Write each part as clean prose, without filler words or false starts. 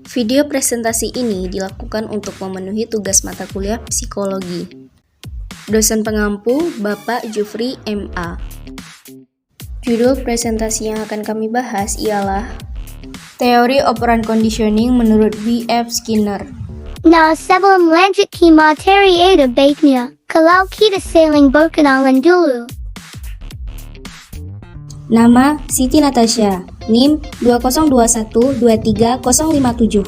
Video presentasi ini dilakukan untuk memenuhi tugas mata kuliah psikologi. Dosen pengampu Bapak Jufri MA. Judul presentasi yang akan kami bahas ialah Teori Operan Conditioning menurut B.F. Skinner. Na sebelum lanjut ke materi ada baiknya, kalau kita saling berkenalan dulu. Nama Siti Natasha, NIM 202123057.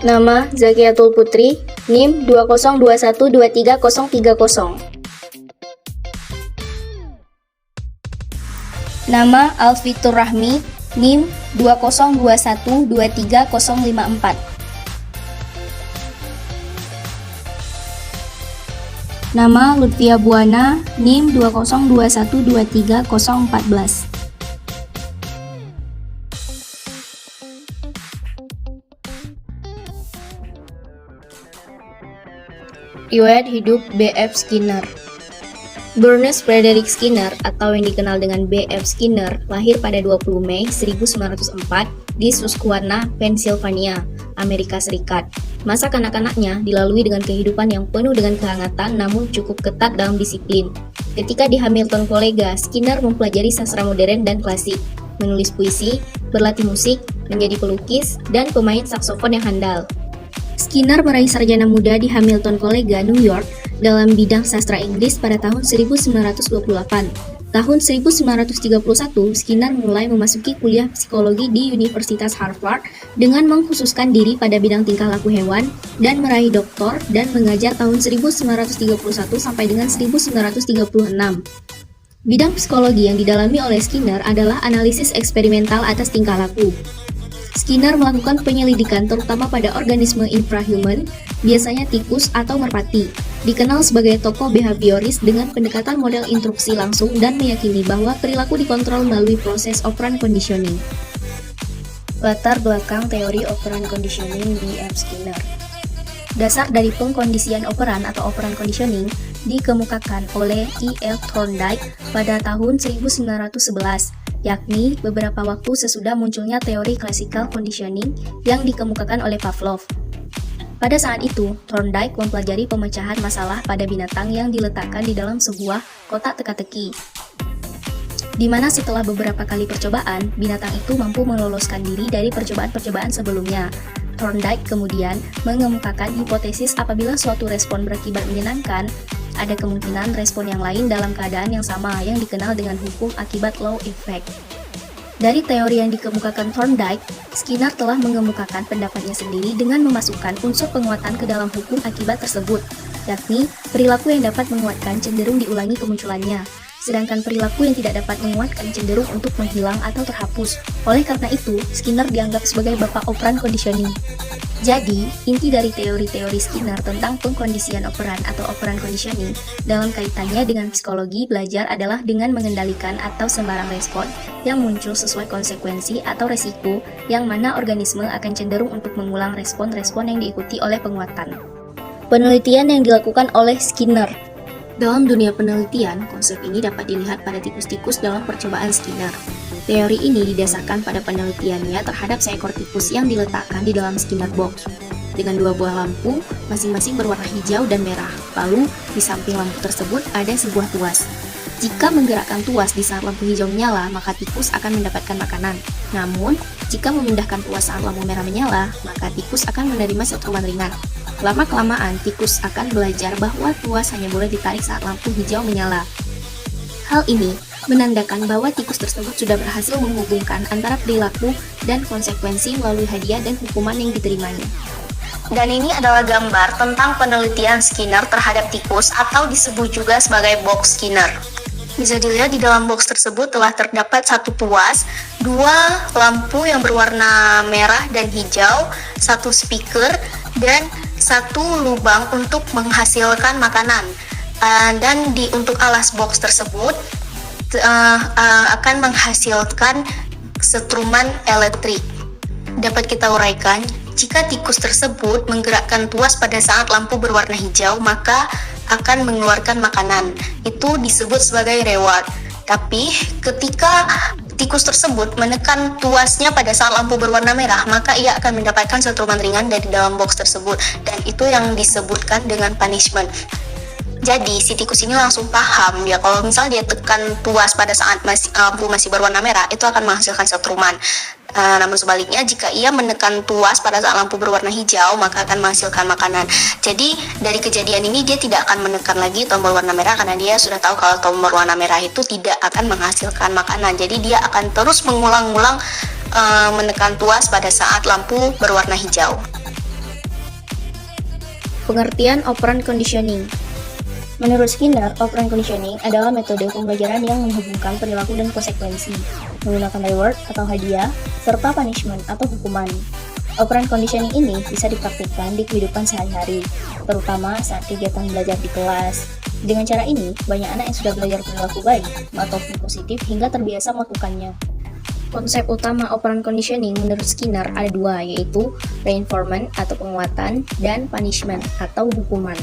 Nama Zakiatul Putri, NIM 202123030. Nama Alfitur Rahmi, NIM 202123054. Nama Lutfia Buana, NIM 202123014. Riwayat hidup B.F. Skinner. Bernice Frederick Skinner atau yang dikenal dengan B.F. Skinner lahir pada 20 Mei 1904 di Susquehanna, Pennsylvania, Amerika Serikat. Masa kanak-kanaknya dilalui dengan kehidupan yang penuh dengan kehangatan namun cukup ketat dalam disiplin. Ketika di Hamilton College, Skinner mempelajari sastra modern dan klasik, menulis puisi, berlatih musik, menjadi pelukis, dan pemain saksofon yang handal. Skinner meraih sarjana muda di Hamilton College, New York, dalam bidang sastra Inggris pada tahun 1928. Tahun 1931, Skinner mulai memasuki kuliah psikologi di Universitas Harvard dengan mengkhususkan diri pada bidang tingkah laku hewan dan meraih doktor dan mengajar tahun 1931 sampai dengan 1936. Bidang psikologi yang didalami oleh Skinner adalah analisis eksperimental atas tingkah laku. Skinner melakukan penyelidikan terutama pada organisme infrahuman, biasanya tikus atau merpati. Dikenal sebagai tokoh behavioris dengan pendekatan model instruksi langsung dan meyakini bahwa perilaku dikontrol melalui proses operant conditioning. Latar belakang teori operant conditioning B.F. Skinner. Dasar dari pengkondisian operan atau operant conditioning dikemukakan oleh E.L. Thorndike pada tahun 1911, yakni beberapa waktu sesudah munculnya teori classical conditioning yang dikemukakan oleh Pavlov. Pada saat itu, Thorndike mempelajari pemecahan masalah pada binatang yang diletakkan di dalam sebuah kotak teka-teki, di mana setelah beberapa kali percobaan, binatang itu mampu meloloskan diri dari percobaan-percobaan sebelumnya. Thorndike kemudian mengemukakan hipotesis apabila suatu respon berakibat menyenangkan, ada kemungkinan respon yang lain dalam keadaan yang sama yang dikenal dengan hukum akibat law effect. Dari teori yang dikemukakan Thorndike, Skinner telah mengemukakan pendapatnya sendiri dengan memasukkan unsur penguatan ke dalam hukum akibat tersebut, yakni perilaku yang dapat menguatkan cenderung diulangi kemunculannya, sedangkan perilaku yang tidak dapat menguatkan cenderung untuk menghilang atau terhapus. Oleh karena itu, Skinner dianggap sebagai bapak operant conditioning. Jadi, inti dari teori-teori Skinner tentang pengkondisian operan atau operant conditioning dalam kaitannya dengan psikologi belajar adalah dengan mengendalikan atau sembarang respon yang muncul sesuai konsekuensi atau resiko yang mana organisme akan cenderung untuk mengulang respon-respon yang diikuti oleh penguatan. Penelitian yang dilakukan oleh Skinner. Dalam dunia penelitian, konsep ini dapat dilihat pada tikus-tikus dalam percobaan Skinner. Teori ini didasarkan pada penelitiannya terhadap seekor tikus yang diletakkan di dalam Skinner box dengan dua buah lampu, masing-masing berwarna hijau dan merah. Lalu, di samping lampu tersebut ada sebuah tuas. Jika menggerakkan tuas di saat lampu hijau menyala, maka tikus akan mendapatkan makanan. Namun, jika memindahkan tuas saat lampu merah menyala, maka tikus akan menerima setruman ringan. Lama-kelamaan, tikus akan belajar bahwa tuas hanya boleh ditarik saat lampu hijau menyala. Hal ini menandakan bahwa tikus tersebut sudah berhasil menghubungkan antara perilaku dan konsekuensi melalui hadiah dan hukuman yang diterimanya. Dan ini adalah gambar tentang penelitian Skinner terhadap tikus atau disebut juga sebagai box Skinner. Bisa dilihat di dalam box tersebut telah terdapat satu tuas, dua lampu yang berwarna merah dan hijau, satu speaker, dan satu lubang untuk menghasilkan makanan. Dan untuk alas box tersebut akan menghasilkan setruman elektrik. Dapat kita uraikan, jika tikus tersebut menggerakkan tuas pada saat lampu berwarna hijau, maka akan mengeluarkan makanan. Itu disebut sebagai reward. Tapi ketika tikus tersebut menekan tuasnya pada saat lampu berwarna merah, maka ia akan mendapatkan setruman ringan dari dalam box tersebut, dan itu yang disebutkan dengan punishment. Jadi si tikus ini langsung paham ya, kalau misalnya dia tekan tuas pada saat lampu masih berwarna merah, itu akan menghasilkan setruman. Namun sebaliknya, jika ia menekan tuas pada saat lampu berwarna hijau, maka akan menghasilkan makanan. Jadi dari kejadian ini dia tidak akan menekan lagi tombol warna merah, karena dia sudah tahu kalau tombol warna merah itu tidak akan menghasilkan makanan. Jadi dia akan terus mengulang-ulang menekan tuas pada saat lampu berwarna hijau. Pengertian operant conditioning. Menurut Skinner, operant conditioning adalah metode pembelajaran yang menghubungkan perilaku dan konsekuensi, menggunakan reward atau hadiah, serta punishment atau hukuman. Operant conditioning ini bisa dipraktikkan di kehidupan sehari-hari, terutama saat kegiatan belajar di kelas. Dengan cara ini, banyak anak yang sudah belajar perilaku baik ataupun positif hingga terbiasa melakukannya. Konsep utama operant conditioning menurut Skinner ada dua, yaitu reinforcement atau penguatan dan punishment atau hukuman.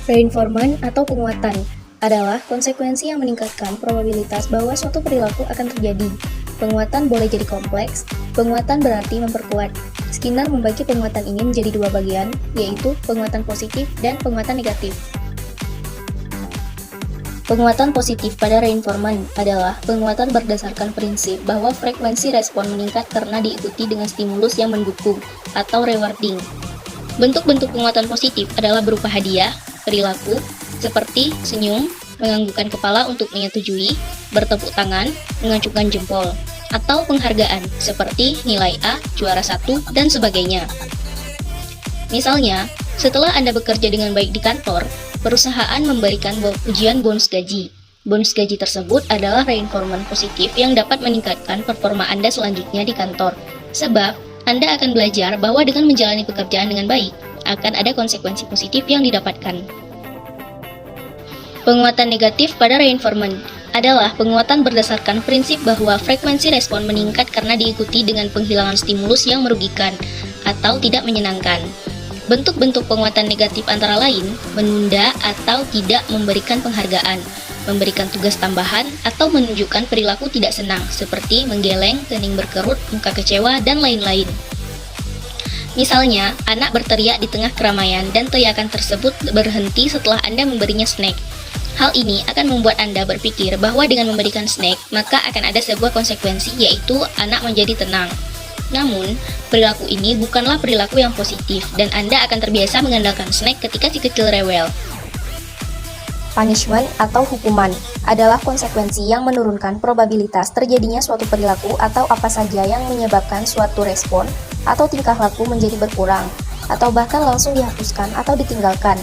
Reinforcement atau penguatan adalah konsekuensi yang meningkatkan probabilitas bahwa suatu perilaku akan terjadi. Penguatan boleh jadi kompleks. Penguatan berarti memperkuat. Skinner membagi penguatan ini menjadi dua bagian, yaitu penguatan positif dan penguatan negatif. Penguatan positif pada reinforcement adalah penguatan berdasarkan prinsip bahwa frekuensi respon meningkat karena diikuti dengan stimulus yang mendukung atau rewarding. Bentuk-bentuk penguatan positif adalah berupa hadiah, perilaku, seperti senyum, menganggukkan kepala untuk menyetujui, bertepuk tangan, mengacungkan jempol, atau penghargaan, seperti nilai A, juara 1, dan sebagainya. Misalnya, setelah Anda bekerja dengan baik di kantor, perusahaan memberikan ujian bonus gaji. Bonus gaji tersebut adalah reinforcement positif yang dapat meningkatkan performa Anda selanjutnya di kantor, sebab Anda akan belajar bahwa dengan menjalani pekerjaan dengan baik, akan ada konsekuensi positif yang didapatkan. Penguatan negatif pada reinforcement adalah penguatan berdasarkan prinsip bahwa frekuensi respon meningkat karena diikuti dengan penghilangan stimulus yang merugikan atau tidak menyenangkan. Bentuk-bentuk penguatan negatif antara lain menunda atau tidak memberikan penghargaan, memberikan tugas tambahan, atau menunjukkan perilaku tidak senang seperti menggeleng, kening berkerut, muka kecewa, dan lain-lain. Misalnya, anak berteriak di tengah keramaian dan teriakan tersebut berhenti setelah Anda memberinya snack. Hal ini akan membuat Anda berpikir bahwa dengan memberikan snack, maka akan ada sebuah konsekuensi, yaitu anak menjadi tenang. Namun, perilaku ini bukanlah perilaku yang positif, dan Anda akan terbiasa mengandalkan snack ketika si kecil rewel. Punishment atau hukuman adalah konsekuensi yang menurunkan probabilitas terjadinya suatu perilaku atau apa saja yang menyebabkan suatu respon atau tingkah laku menjadi berkurang, atau bahkan langsung dihapuskan atau ditinggalkan.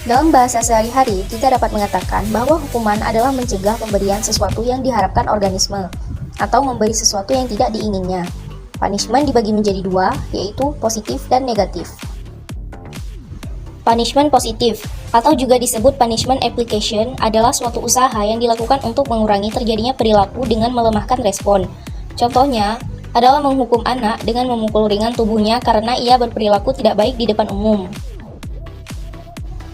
Dalam bahasa sehari-hari, kita dapat mengatakan bahwa hukuman adalah mencegah pemberian sesuatu yang diharapkan organisme, atau memberi sesuatu yang tidak diinginnya. Punishment dibagi menjadi dua, yaitu positif dan negatif. Punishment positif, atau juga disebut punishment application, adalah suatu usaha yang dilakukan untuk mengurangi terjadinya perilaku dengan melemahkan respon. Contohnya adalah menghukum anak dengan memukul ringan tubuhnya karena ia berperilaku tidak baik di depan umum.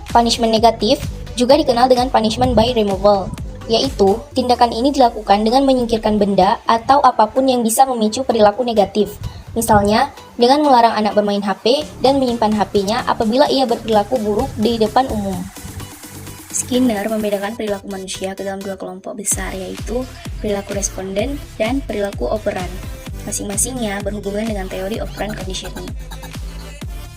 Punishment negatif juga dikenal dengan punishment by removal, yaitu tindakan ini dilakukan dengan menyingkirkan benda atau apapun yang bisa memicu perilaku negatif. Misalnya, dengan melarang anak bermain HP dan menyimpan HP-nya apabila ia berperilaku buruk di depan umum. Skinner membedakan perilaku manusia ke dalam dua kelompok besar, yaitu perilaku responden dan perilaku operant. Masing-masingnya berhubungan dengan teori operant conditioning.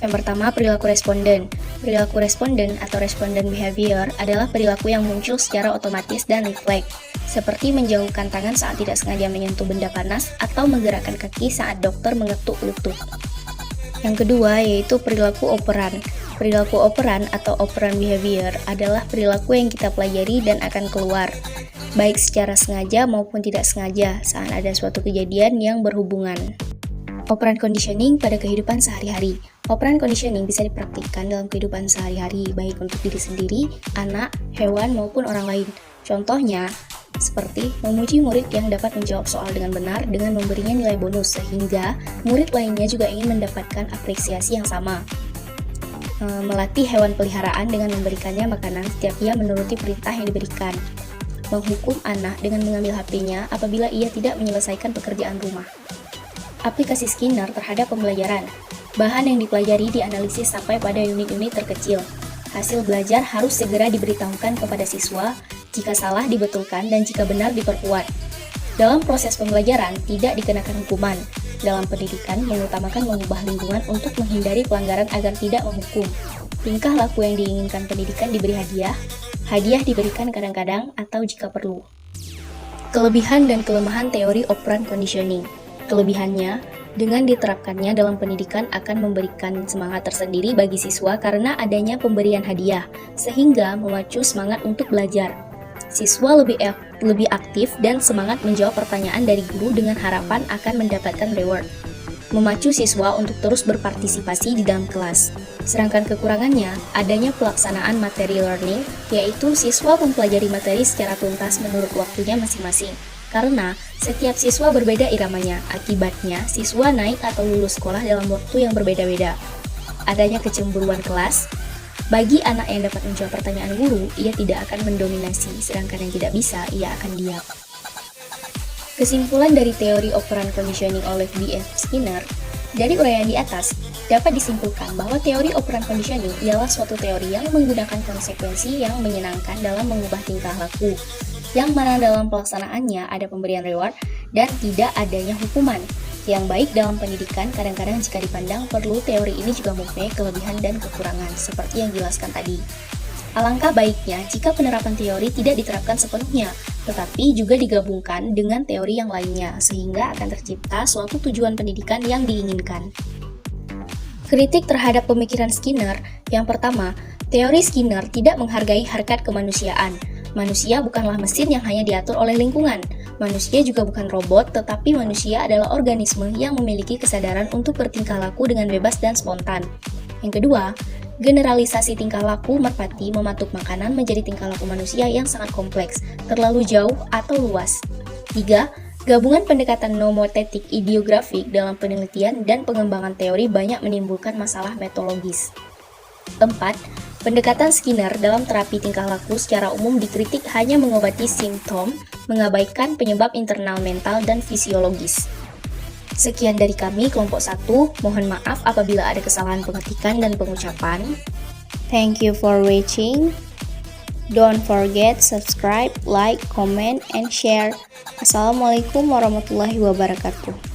Yang pertama, perilaku responden. Perilaku responden atau respondent behavior adalah perilaku yang muncul secara otomatis dan refleks, seperti menjauhkan tangan saat tidak sengaja menyentuh benda panas atau menggerakkan kaki saat dokter mengetuk lutut. Yang kedua yaitu perilaku operan. Perilaku operan atau operant behavior adalah perilaku yang kita pelajari dan akan keluar, baik secara sengaja maupun tidak sengaja saat ada suatu kejadian yang berhubungan. Operant conditioning pada kehidupan sehari-hari. Operant conditioning bisa dipraktikkan dalam kehidupan sehari-hari, baik untuk diri sendiri, anak, hewan, maupun orang lain. Contohnya, seperti memuji murid yang dapat menjawab soal dengan benar dengan memberinya nilai bonus sehingga murid lainnya juga ingin mendapatkan apresiasi yang sama. Melatih hewan peliharaan dengan memberikannya makanan setiap ia menuruti perintah yang diberikan. Menghukum anak dengan mengambil HP-nya apabila ia tidak menyelesaikan pekerjaan rumah. Aplikasi Skinner terhadap pembelajaran. Bahan yang dipelajari dianalisis sampai pada unit-unit terkecil. Hasil belajar harus segera diberitahukan kepada siswa, jika salah dibetulkan dan jika benar diperkuat. Dalam proses pembelajaran tidak dikenakan hukuman. Dalam pendidikan mengutamakan mengubah lingkungan untuk menghindari pelanggaran agar tidak menghukum. Tingkah laku yang diinginkan pendidikan diberi hadiah. Hadiah diberikan kadang-kadang atau jika perlu. Kelebihan dan kelemahan teori operant conditioning. Kelebihannya, dengan diterapkannya dalam pendidikan akan memberikan semangat tersendiri bagi siswa karena adanya pemberian hadiah, sehingga memacu semangat untuk belajar. Siswa lebih aktif dan semangat menjawab pertanyaan dari guru dengan harapan akan mendapatkan reward. Memacu siswa untuk terus berpartisipasi di dalam kelas. Sedangkan kekurangannya, adanya pelaksanaan materi learning, yaitu siswa mempelajari materi secara tuntas menurut waktunya masing-masing. Karena setiap siswa berbeda iramanya, akibatnya siswa naik atau lulus sekolah dalam waktu yang berbeda-beda. Adanya kecemburuan kelas. Bagi anak yang dapat menjawab pertanyaan guru, ia tidak akan mendominasi, sedangkan yang tidak bisa, ia akan diam. Kesimpulan dari teori operant conditioning oleh B.F. Skinner, dari uraian di atas, dapat disimpulkan bahwa teori operant conditioning ialah suatu teori yang menggunakan konsekuensi yang menyenangkan dalam mengubah tingkah laku, yang mana dalam pelaksanaannya ada pemberian reward dan tidak adanya hukuman. Yang baik dalam pendidikan kadang-kadang jika dipandang perlu teori ini juga mempunyai kelebihan dan kekurangan, seperti yang dijelaskan tadi. Alangkah baiknya jika penerapan teori tidak diterapkan sepenuhnya, tetapi juga digabungkan dengan teori yang lainnya, sehingga akan tercipta suatu tujuan pendidikan yang diinginkan. Kritik terhadap pemikiran Skinner. Yang pertama, teori Skinner tidak menghargai harkat kemanusiaan. Manusia bukanlah mesin yang hanya diatur oleh lingkungan. Manusia juga bukan robot, tetapi manusia adalah organisme yang memiliki kesadaran untuk bertingkah laku dengan bebas dan spontan. Yang kedua, generalisasi tingkah laku merpati mematuk makanan menjadi tingkah laku manusia yang sangat kompleks, terlalu jauh atau luas. 3. Gabungan pendekatan nomotetik ideografik dalam penelitian dan pengembangan teori banyak menimbulkan masalah metodologis. 4. Pendekatan Skinner dalam terapi tingkah laku secara umum dikritik hanya mengobati simptom, mengabaikan penyebab internal mental dan fisiologis. Sekian dari kami, kelompok 1. Mohon maaf apabila ada kesalahan pengetikan dan pengucapan. Thank you for watching. Don't forget subscribe, like, comment, and share. Assalamualaikum warahmatullahi wabarakatuh.